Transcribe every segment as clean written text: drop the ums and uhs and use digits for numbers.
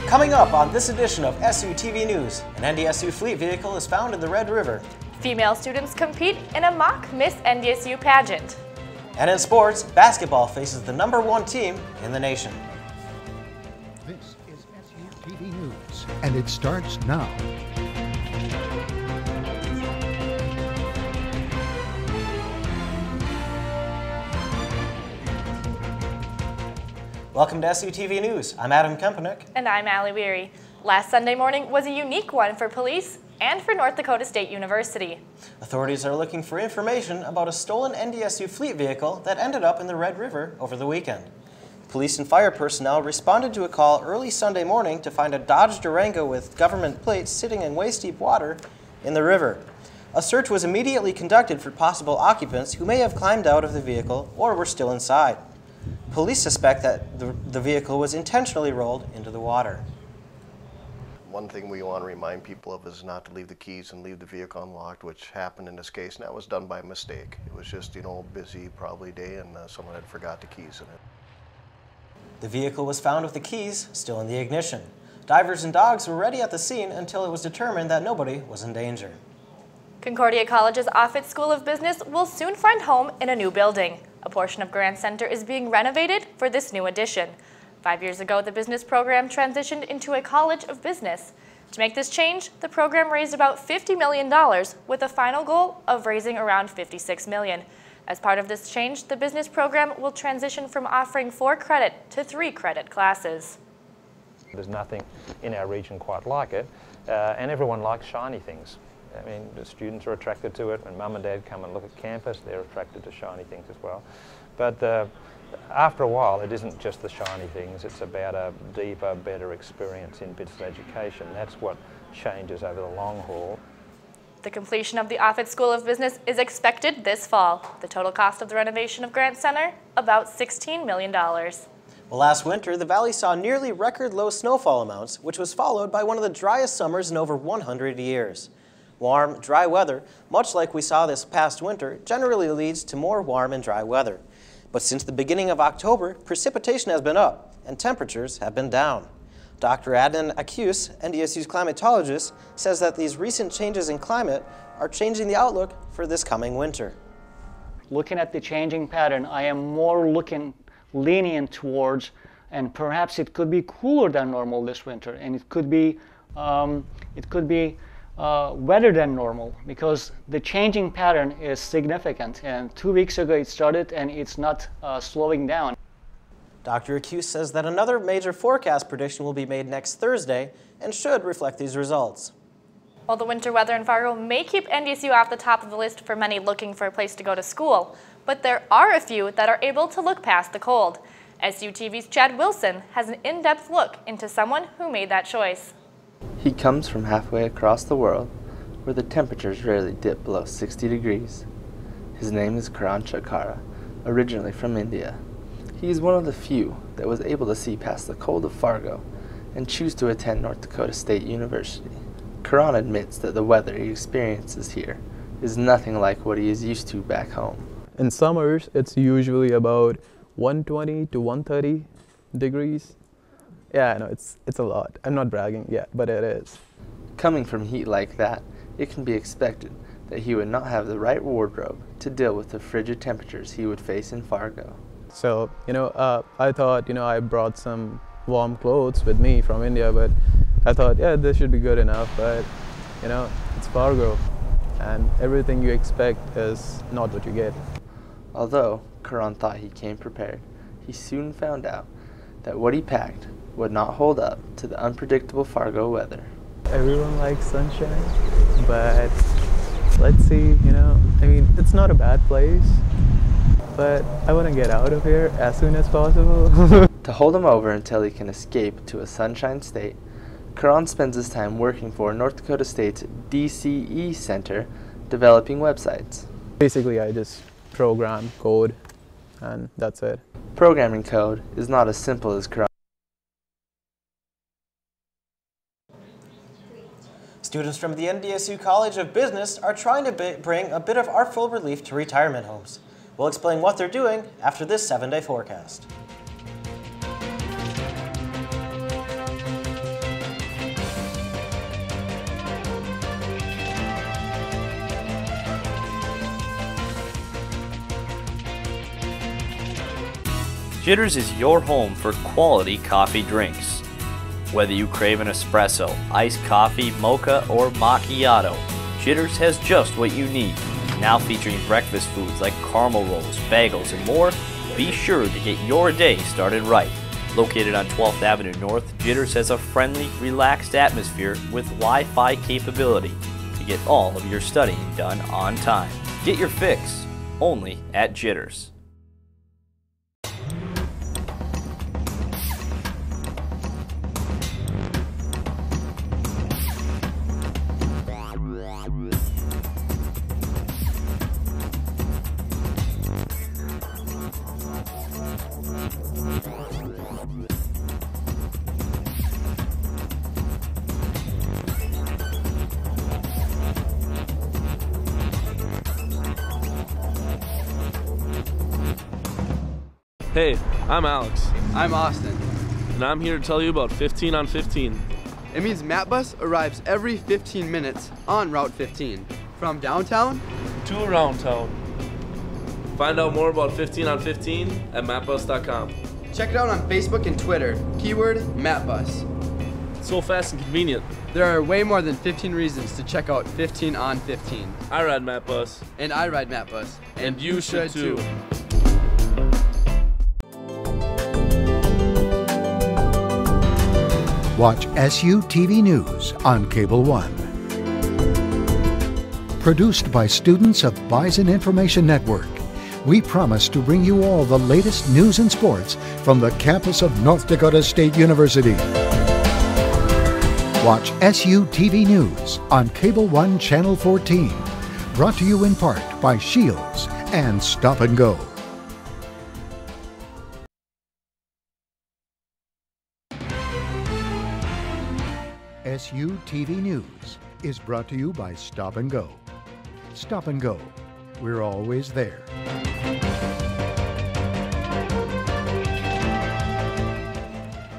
Coming up on this edition of SUTV News, an NDSU fleet vehicle is found in the Red River. Female students compete in a mock Miss NDSU pageant. And in sports, basketball faces the #1 team in the nation. This is SUTV News, and it starts now. Welcome to SUTV News. I'm Adam Kempenik. And I'm Allie Weary. Last Sunday morning was a unique one for police and for North Dakota State University. Authorities are looking for information about a stolen NDSU fleet vehicle that ended up in the Red River over the weekend. Police and fire personnel responded to a call early Sunday morning to find a Dodge Durango with government plates sitting in waist-deep water in the river. A search was immediately conducted for possible occupants who may have climbed out of the vehicle or were still inside. Police suspect that the vehicle was intentionally rolled into the water. One thing we want to remind people of is not to leave the keys and leave the vehicle unlocked, which happened in this case, and that was done by mistake. It was just, busy probably day, and someone had forgot the keys in it. The vehicle was found with the keys still in the ignition. Divers and dogs were ready at the scene until it was determined that nobody was in danger. Concordia College's Offutt School of Business will soon find home in a new building. A portion of Grant Center is being renovated for this new addition. 5 years ago, the business program transitioned into a College of Business. To make this change, the program raised about $50 million with a final goal of raising around $56 million. As part of this change, the business program will transition from offering 4-credit to 3-credit classes. There's nothing in our region quite like it, and everyone likes shiny things. I mean, the students are attracted to it. When mum and dad come and look at campus, they're attracted to shiny things as well. But after a while, it isn't just the shiny things. It's about a deeper, better experience in business education. That's what changes over the long haul. The completion of the Offutt School of Business is expected this fall. The total cost of the renovation of Grant Center, about $16 million. Well, last winter, the valley saw nearly record low snowfall amounts, which was followed by one of the driest summers in over 100 years. Warm, dry weather, much like we saw this past winter, generally leads to more warm and dry weather. But since the beginning of October, precipitation has been up and temperatures have been down. Dr. Adnan Akuse, NDSU's climatologist, says that these recent changes in climate are changing the outlook for this coming winter. Looking at the changing pattern, I am more lenient towards, and perhaps it could be cooler than normal this winter, and it could be wetter than normal, because the changing pattern is significant, and 2 weeks ago it started and it's not slowing down. Dr. Akuse says that another major forecast prediction will be made next Thursday and should reflect these results. While the winter weather in Fargo may keep NDSU off the top of the list for many looking for a place to go to school, but there are a few that are able to look past the cold. SUTV's Chad Wilson has an in-depth look into someone who made that choice. He comes from halfway across the world, where the temperatures rarely dip below 60 degrees. His name is Karan Chakara, originally from India. He is one of the few that was able to see past the cold of Fargo and choose to attend North Dakota State University. Karan admits that the weather he experiences here is nothing like what he is used to back home. In summers, it's usually about 120 to 130 degrees. Yeah, I know, it's a lot. I'm not bragging yet, but it is. Coming from heat like that, it can be expected that he would not have the right wardrobe to deal with the frigid temperatures he would face in Fargo. So, I thought, I brought some warm clothes with me from India, but I thought, yeah, this should be good enough, but, it's Fargo, and everything you expect is not what you get. Although Karan thought he came prepared, he soon found out that what he packed would not hold up to the unpredictable Fargo weather. Everyone likes sunshine, but let's see, it's not a bad place, but I want to get out of here as soon as possible. To hold him over until he can escape to a sunshine state, Karan spends his time working for North Dakota State's DCE Center, developing websites. Basically, I just program code, and that's it. Programming code is not as simple as Karan. Students from the NDSU College of Business are trying to bring a bit of artful relief to retirement homes. We'll explain what they're doing after this 7-day forecast. Jitters is your home for quality coffee drinks. Whether you crave an espresso, iced coffee, mocha, or macchiato, Jitters has just what you need. Now featuring breakfast foods like caramel rolls, bagels, and more, be sure to get your day started right. Located on 12th Avenue North, Jitters has a friendly, relaxed atmosphere with Wi-Fi capability to get all of your studying done on time. Get your fix only at Jitters. Hey, I'm Alex. I'm Austin. And I'm here to tell you about 15 on 15. It means MapBus arrives every 15 minutes on Route 15, from downtown to around town. Find out more about 15 on 15 at mapbus.com. Check it out on Facebook and Twitter, keyword MapBus. It's so fast and convenient. There are way more than 15 reasons to check out 15 on 15. I ride MapBus. And I ride MapBus. And you should too. Watch SUTV News on Cable One. Produced by students of Bison Information Network, we promise to bring you all the latest news and sports from the campus of North Dakota State University. Watch SUTV News on Cable One Channel 14. Brought to you in part by Shields and Stop and Go. SUTV News is brought to you by Stop and Go. Stop and Go. We're always there.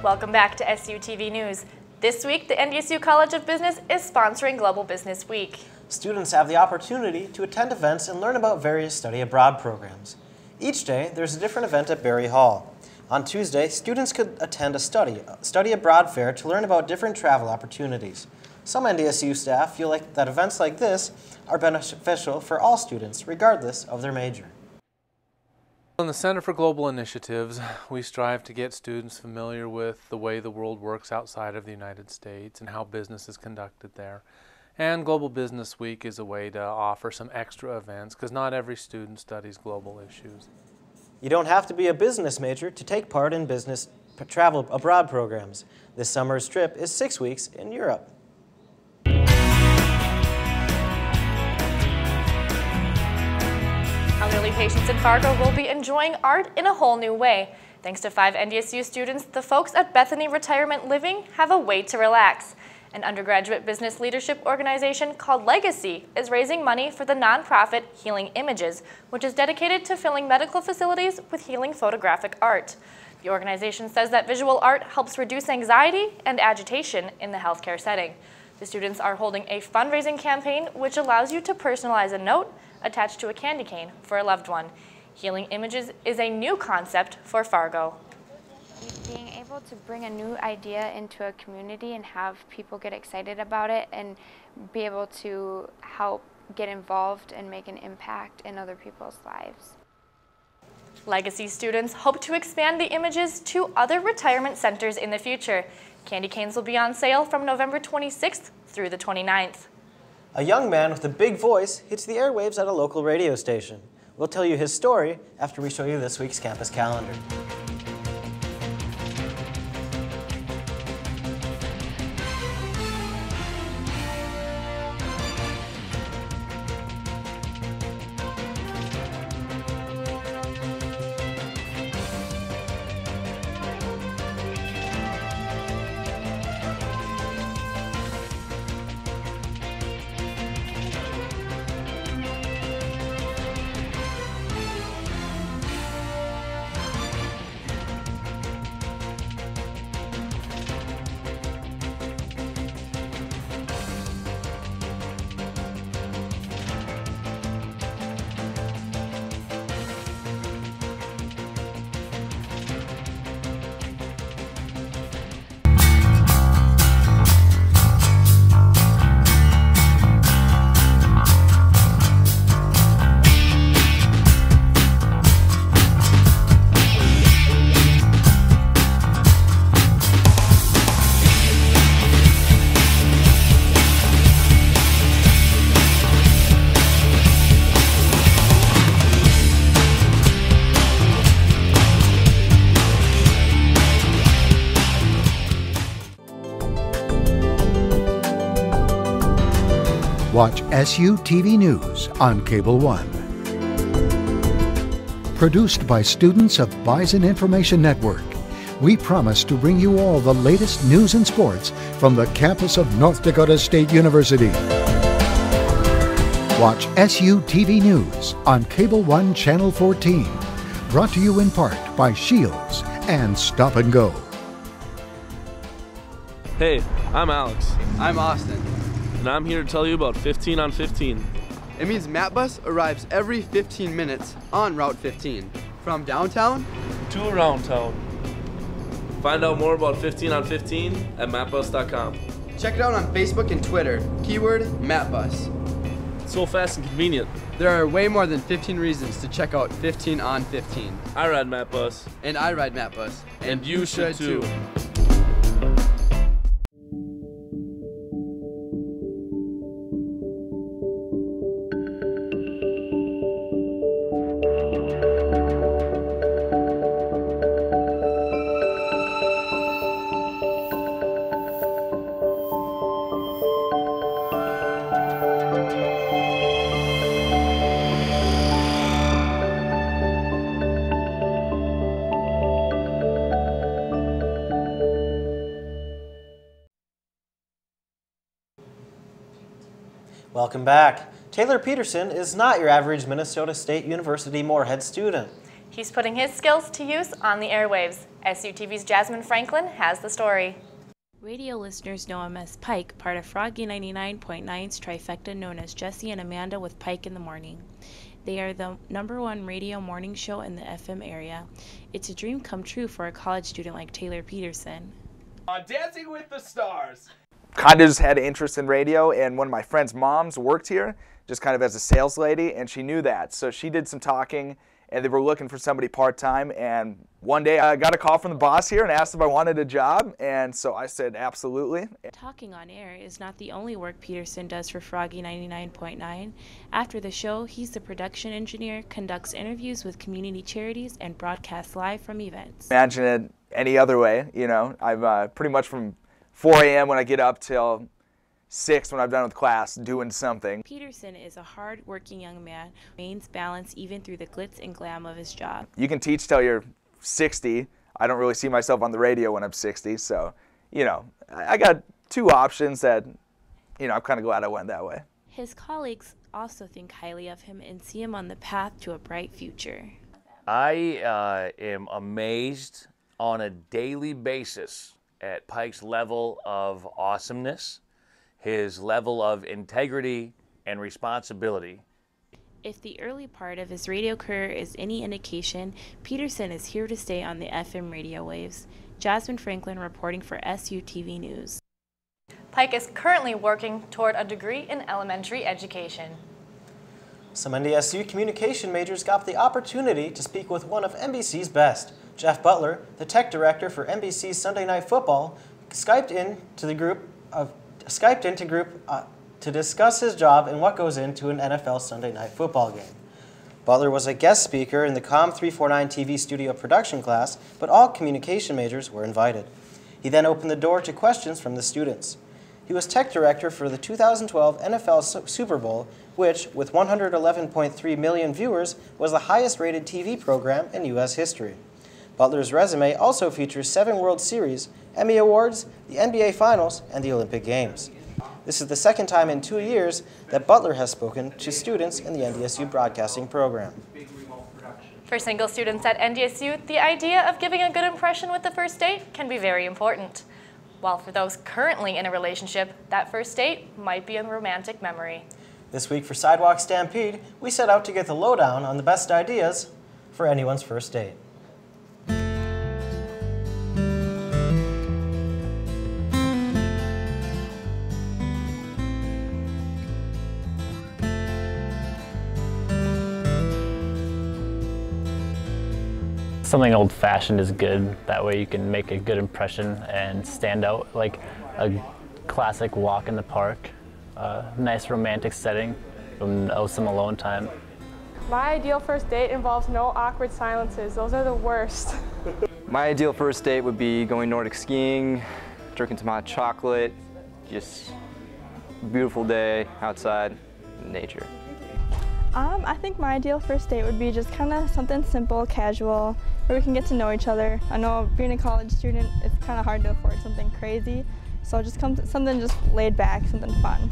Welcome back to SUTV News. This week, the NDSU College of Business is sponsoring Global Business Week. Students have the opportunity to attend events and learn about various study abroad programs. Each day, there's a different event at Berry Hall. On Tuesday, students could attend a study abroad fair to learn about different travel opportunities. Some NDSU staff feel like that events like this are beneficial for all students, regardless of their major. In the Center for Global Initiatives, we strive to get students familiar with the way the world works outside of the United States and how business is conducted there. And Global Business Week is a way to offer some extra events because not every student studies global issues. You don't have to be a business major to take part in business travel abroad programs. This summer's trip is 6 weeks in Europe. Elderly patients in Fargo will be enjoying art in a whole new way. Thanks to 5 NDSU students, the folks at Bethany Retirement Living have a way to relax. An undergraduate business leadership organization called Legacy is raising money for the nonprofit Healing Images, which is dedicated to filling medical facilities with healing photographic art. The organization says that visual art helps reduce anxiety and agitation in the healthcare setting. The students are holding a fundraising campaign which allows you to personalize a note attached to a candy cane for a loved one. Healing Images is a new concept for Fargo. Being able to bring a new idea into a community and have people get excited about it and be able to help get involved and make an impact in other people's lives. Legacy students hope to expand the images to other retirement centers in the future. Candy canes will be on sale from November 26th through the 29th. A young man with a big voice hits the airwaves at a local radio station. We'll tell you his story after we show you this week's campus calendar. Watch SUTV News on Cable 1. Produced by students of Bison Information Network, we promise to bring you all the latest news and sports from the campus of North Dakota State University. Watch SUTV News on Cable 1 Channel 14. Brought to you in part by Shields and Stop and Go. Hey, I'm Alex. I'm Austin. And I'm here to tell you about 15 on 15. It means MapBus arrives every 15 minutes on Route 15, from downtown to around town. Find out more about 15 on 15 at mapbus.com. Check it out on Facebook and Twitter, keyword MapBus. It's so fast and convenient. There are way more than 15 reasons to check out 15 on 15. I ride MapBus. And I ride MapBus. And you should too. Welcome back. Taylor Peterson is not your average Minnesota State University Moorhead student. He's putting his skills to use on the airwaves. SUTV's Jasmine Franklin has the story. Radio listeners know him as Pike, part of Froggy 99.9's trifecta known as Jesse and Amanda with Pike in the Morning. They are the #1 radio morning show in the FM area. It's a dream come true for a college student like Taylor Peterson. On Dancing with the Stars. Kind of just had an interest in radio, and one of my friend's moms worked here just kind of as a sales lady, and she knew that. So she did some talking, and they were looking for somebody part-time, and one day I got a call from the boss here and asked if I wanted a job, and so I said absolutely. Talking on air is not the only work Peterson does for Froggy 99.9. After the show, he's the production engineer, conducts interviews with community charities, and broadcasts live from events. Imagine it any other way, you know. I'm pretty much from 4 a.m. when I get up till 6 when I'm done with class doing something. Peterson is a hard-working young man who maintains balance even through the glitz and glam of his job. You can teach till you're 60. I don't really see myself on the radio when I'm 60, so, you know, I got two options that, you know, I'm kind of glad I went that way. His colleagues also think highly of him and see him on the path to a bright future. I am amazed on a daily basis at Pike's level of awesomeness, his level of integrity and responsibility. If the early part of his radio career is any indication, Peterson is here to stay on the FM radio waves. Jasmine Franklin reporting for SUTV News. Pike is currently working toward a degree in elementary education. Some NDSU communication majors got the opportunity to speak with one of NBC's best. Jeff Butler, the tech director for NBC's Sunday Night Football, Skyped into group to discuss his job and what goes into an NFL Sunday Night Football game. Butler was a guest speaker in the COM 349 TV studio production class, but all communication majors were invited. He then opened the door to questions from the students. He was tech director for the 2012 NFL Super Bowl, which, with 111.3 million viewers, was the highest-rated TV program in U.S. history. Butler's resume also features 7 World Series, Emmy Awards, the NBA Finals, and the Olympic Games. This is the second time in 2 years that Butler has spoken to students in the NDSU broadcasting program. For single students at NDSU, the idea of giving a good impression with the first date can be very important. While for those currently in a relationship, that first date might be a romantic memory. This week for Sidewalk Stampede, we set out to get the lowdown on the best ideas for anyone's first date. Something old-fashioned is good. That way you can make a good impression and stand out, like a classic walk in the park, a nice romantic setting, and some alone time. My ideal first date involves no awkward silences. Those are the worst. My ideal first date would be going Nordic skiing, drinking some hot chocolate, just beautiful day outside, nature. I think my ideal first date would be just kind of something simple, casual, where we can get to know each other. I know being a college student, it's kind of hard to afford something crazy, so just something just laid back, something fun.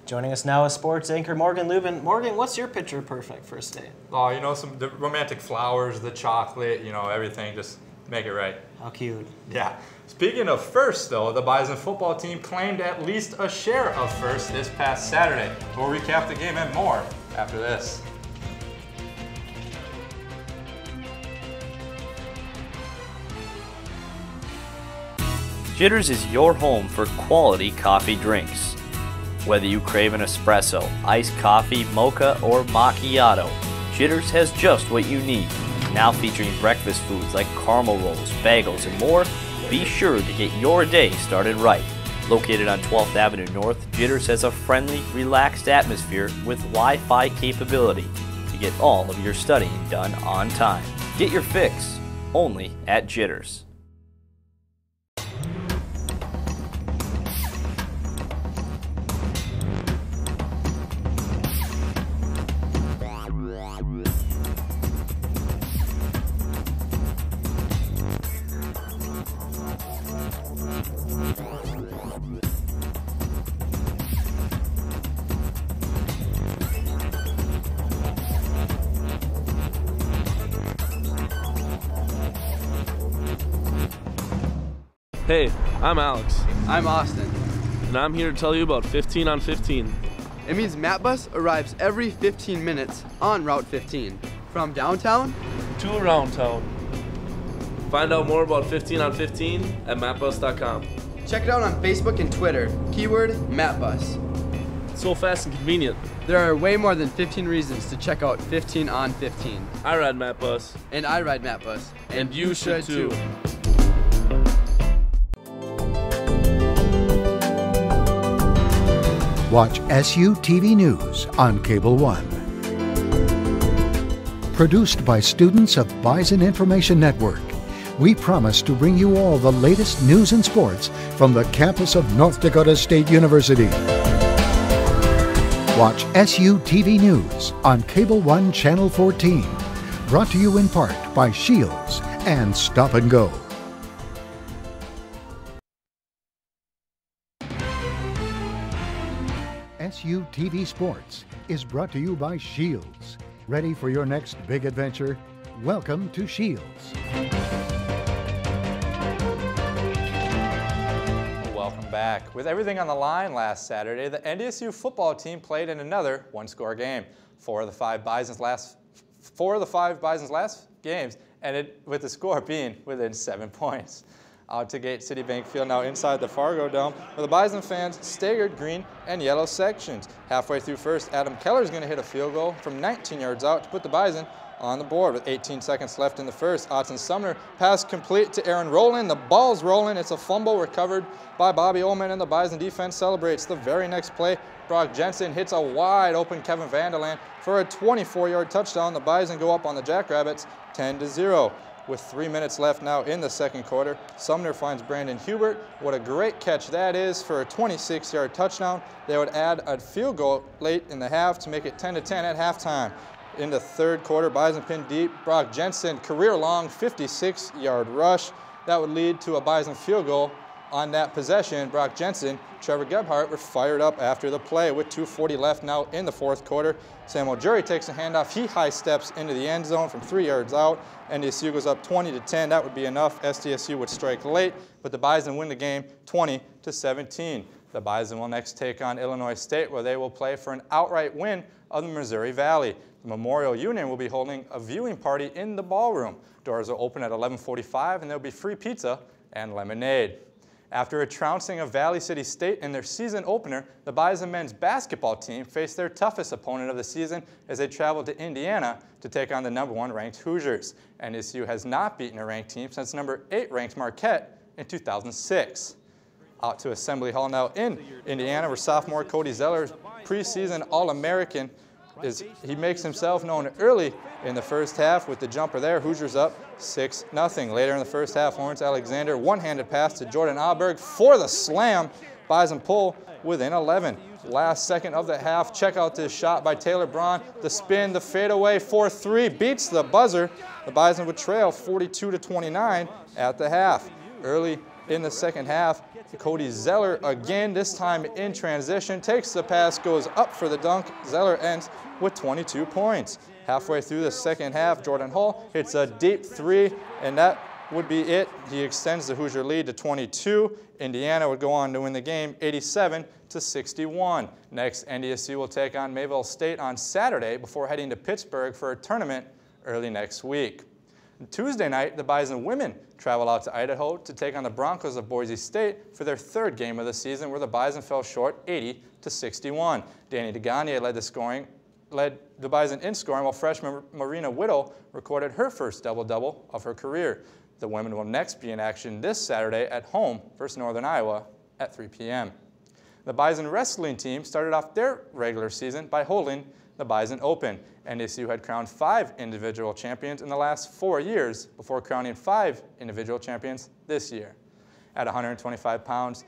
Joining us now is sports anchor Morgan Lubin. Morgan, what's your picture perfect first date? Oh, you know, the romantic flowers, the chocolate, you know, everything, just make it right. How cute. Yeah. Speaking of first, though, the Bison football team claimed at least a share of first this past Saturday. We'll recap the game and more after this. Jitters is your home for quality coffee drinks. Whether you crave an espresso, iced coffee, mocha, or macchiato, Jitters has just what you need. Now featuring breakfast foods like caramel rolls, bagels, and more, be sure to get your day started right. Located on 12th Avenue North, Jitters has a friendly, relaxed atmosphere with Wi-Fi capability to get all of your studying done on time. Get your fix only at Jitters. Hey, I'm Alex. I'm Austin. And I'm here to tell you about 15 on 15. It means MapBus arrives every 15 minutes on Route 15. From downtown to around town. Find out more about 15 on 15 at mapbus.com. Check it out on Facebook and Twitter. Keyword MapBus. It's so fast and convenient. There are way more than 15 reasons to check out 15 on 15. I ride MapBus. And I ride MapBus. And you should too. Watch SUTV News on Cable 1. Produced by students of Bison Information Network, we promise to bring you all the latest news and sports from the campus of North Dakota State University. Watch SUTV News on Cable 1 Channel 14. Brought to you in part by Shields and Stop and Go. SUTV Sports is brought to you by Shields. Ready for your next big adventure? Welcome to Shields. Welcome back. With everything on the line last Saturday, the NDSU football team played in another one-score game. Four of the five Bison's last games ended with the score being within 7 points. Out to Gate Citibank Field now inside the Fargo Dome, where the Bison fans staggered green and yellow sections. Halfway through first, Adam Keller is going to hit a field goal from 19 yards out to put the Bison on the board with 18 seconds left in the first. Otson Sumner pass complete to Aaron Rowland. The ball's rolling. It's a fumble recovered by Bobby Ullman, and the Bison defense celebrates. The very next play, Brock Jensen hits a wide open Kevin Vanderland for a 24-yard touchdown. The Bison go up on the Jackrabbits 10-0. With 3 minutes left now in the second quarter, Sumner finds Brandon Hubert. What a great catch that is for a 26-yard touchdown. They would add a field goal late in the half to make it 10-10 at halftime. In the third quarter, Bison pinned deep. Brock Jensen, career-long 56-yard rush. That would lead to a Bison field goal on that possession. Brock Jensen, Trevor Gebhardt were fired up after the play with 2:40 left now in the fourth quarter. Samuel Jury takes a handoff. He high steps into the end zone from 3 yards out. NDSU goes up 20-10. That would be enough. SDSU would strike late, but the Bison win the game 20-17. The Bison will next take on Illinois State, where they will play for an outright win of the Missouri Valley. The Memorial Union will be holding a viewing party in the ballroom. Doors will open at 11:45, and there'll be free pizza and lemonade. After a trouncing of Valley City State in their season opener, the Bison men's basketball team faced their toughest opponent of the season as they traveled to Indiana to take on the #1 ranked Hoosiers. NDSU has not beaten a ranked team since #8 ranked Marquette in 2006. Out to Assembly Hall now in Indiana, where sophomore Cody Zeller, preseason All-American, he makes himself known early in the first half with the jumper there. Hoosiers up 6-0. Later in the first half, Lawrence Alexander one-handed pass to Jordan Alberg for the slam. Bison pull within 11. Last second of the half, check out this shot by Taylor Braun. The spin, the fadeaway, 4-3 beats the buzzer. The Bison would trail 42-29 at the half. Early in the second half, Cody Zeller again, this time in transition, takes the pass, goes up for the dunk. Zeller ends with 22 points. Halfway through the second half, Jordan Hull hits a deep three, and that would be it. He extends the Hoosier lead to 22. Indiana would go on to win the game 87-61. Next, NDSU will take on Mayville State on Saturday before heading to Pittsburgh for a tournament early next week. Tuesday night, the Bison women travel out to Idaho to take on the Broncos of Boise State for their third game of the season, where the Bison fell short 80-61. Danny DeGagne led the Bison in scoring, while freshman Marina Whittle recorded her first double-double of her career. The women will next be in action this Saturday at home versus Northern Iowa at 3 p.m. The Bison wrestling team started off their regular season by holding the Bison Open. NDSU had crowned 5 individual champions in the last 4 years before crowning 5 individual champions this year. At 125 pounds,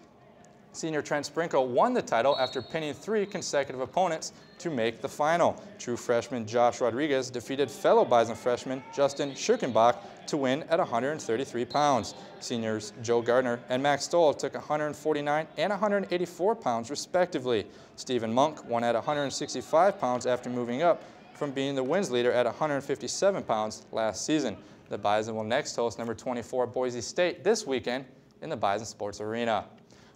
senior Trent Sprinkle won the title after pinning 3 consecutive opponents to make the final. True freshman Josh Rodriguez defeated fellow Bison freshman Justin Schirkenbach to win at 133 pounds. Seniors Joe Gardner and Max Stoll took 149 and 184 pounds respectively. Stephen Monk won at 165 pounds after moving up from being the wins leader at 157 pounds last season. The Bison will next host number 24 Boise State this weekend in the Bison Sports Arena.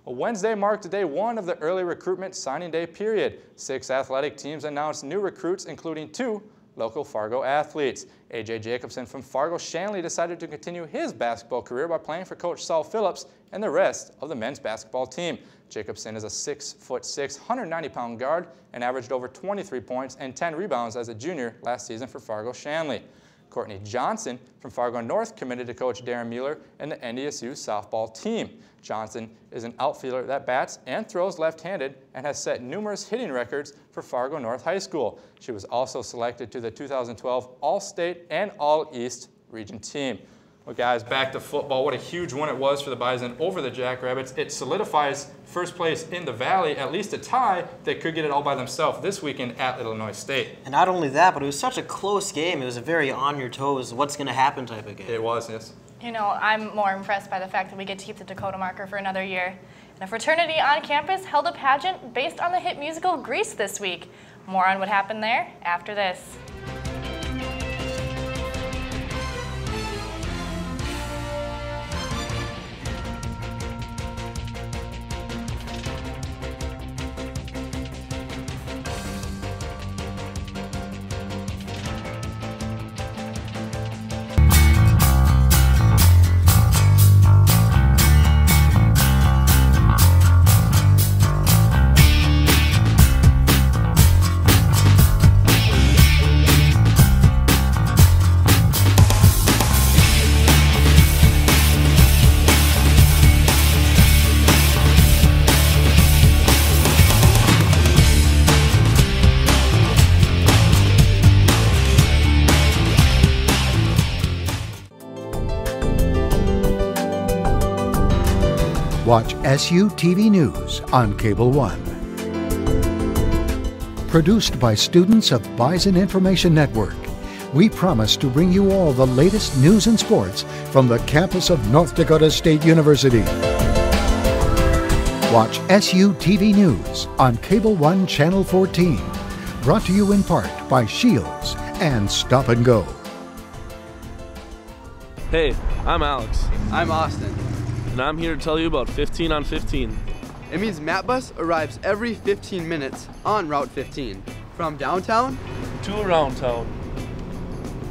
Wednesday marked day 1 of the early recruitment signing day period. 6 athletic teams announced new recruits, including 2 local Fargo athletes. A.J. Jacobson from Fargo Shanley decided to continue his basketball career by playing for Coach Saul Phillips and the rest of the men's basketball team. Jacobson is a 6'6", 190-pound guard and averaged over 23 points and 10 rebounds as a junior last season for Fargo Shanley. Courtney Johnson from Fargo North committed to Coach Darren Mueller and the NDSU softball team. Johnson is an outfielder that bats and throws left-handed and has set numerous hitting records for Fargo North High School. She was also selected to the 2012 All-State and All-East region team. Well, guys, back to football. What a huge win it was for the Bison over the Jackrabbits. It solidifies first place in the Valley, at least a tie. They could get it all by themselves this weekend at Illinois State. And not only that, but it was such a close game. It was a very on your toes, what's going to happen type of game. It was, yes. You know, I'm more impressed by the fact that we get to keep the Dakota marker for another year. And a fraternity on campus held a pageant based on the hit musical Grease this week. More on what happened there after this. Watch SUTV News on Cable One. Produced by students of Bison Information Network, we promise to bring you all the latest news and sports from the campus of North Dakota State University. Watch SUTV News on Cable One Channel 14. Brought to you in part by Shields and Stop and Go. Hey, I'm Alex. I'm Austin. And I'm here to tell you about 15 on 15. It means MapBus arrives every 15 minutes on Route 15, from downtown to around town.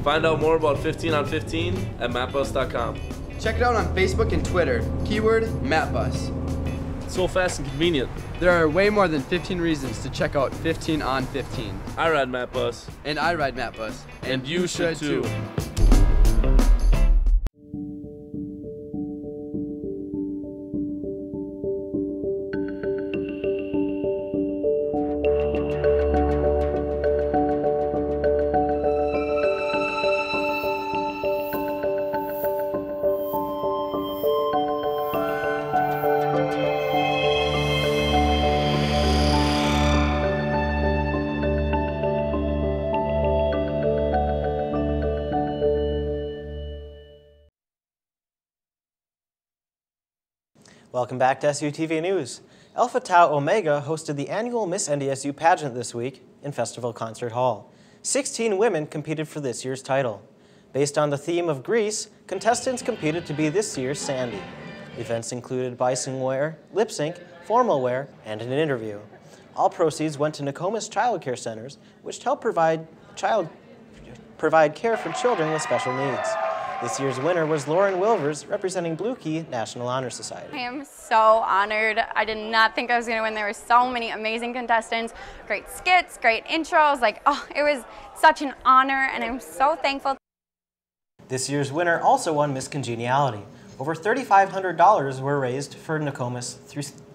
Find out more about 15 on 15 at mapbus.com. Check it out on Facebook and Twitter, keyword MapBus. It's so fast and convenient. There are way more than 15 reasons to check out 15 on 15. I ride MapBus. And I ride MapBus. And you should too. Welcome back to SUTV News. Alpha Tau Omega hosted the annual Miss NDSU pageant this week in Festival Concert Hall. 16 women competed for this year's title. Based on the theme of Greece, contestants competed to be this year's Sandy. Events included bison wear, lip sync, formal wear, and an interview. All proceeds went to Nokomis child care centers, which help provide care for children with special needs. This year's winner was Lauren Wilvers, representing Blue Key National Honor Society. I am so honored. I did not think I was going to win. There were so many amazing contestants, great skits, great intros. It was such an honor, and I'm so thankful. This year's winner also won Miss Congeniality. Over $3,500 were raised for Nokomis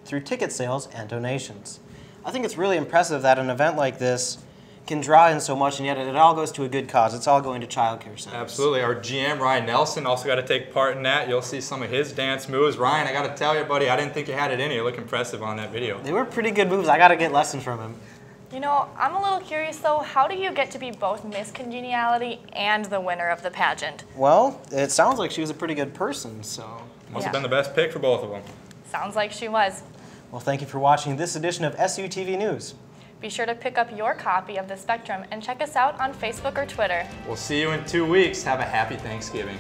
through ticket sales and donations. I think it's really impressive that an event like this can draw in so much, and yet it all goes to a good cause. It's all going to child care centers. Absolutely. Our GM, Ryan Nelson, also got to take part in that. You'll see some of his dance moves. Ryan, I got to tell you, buddy, I didn't think you had it in you. You look impressive on that video. They were pretty good moves. I got to get lessons from him. You know, I'm a little curious though, how do you get to be both Miss Congeniality and the winner of the pageant? Well, it sounds like she was a pretty good person, so. Must have been the best pick for both of them. Sounds like she was. Well, thank you for watching this edition of SUTV News. Be sure to pick up your copy of The Spectrum and check us out on Facebook or Twitter. We'll see you in 2 weeks. Have a happy Thanksgiving.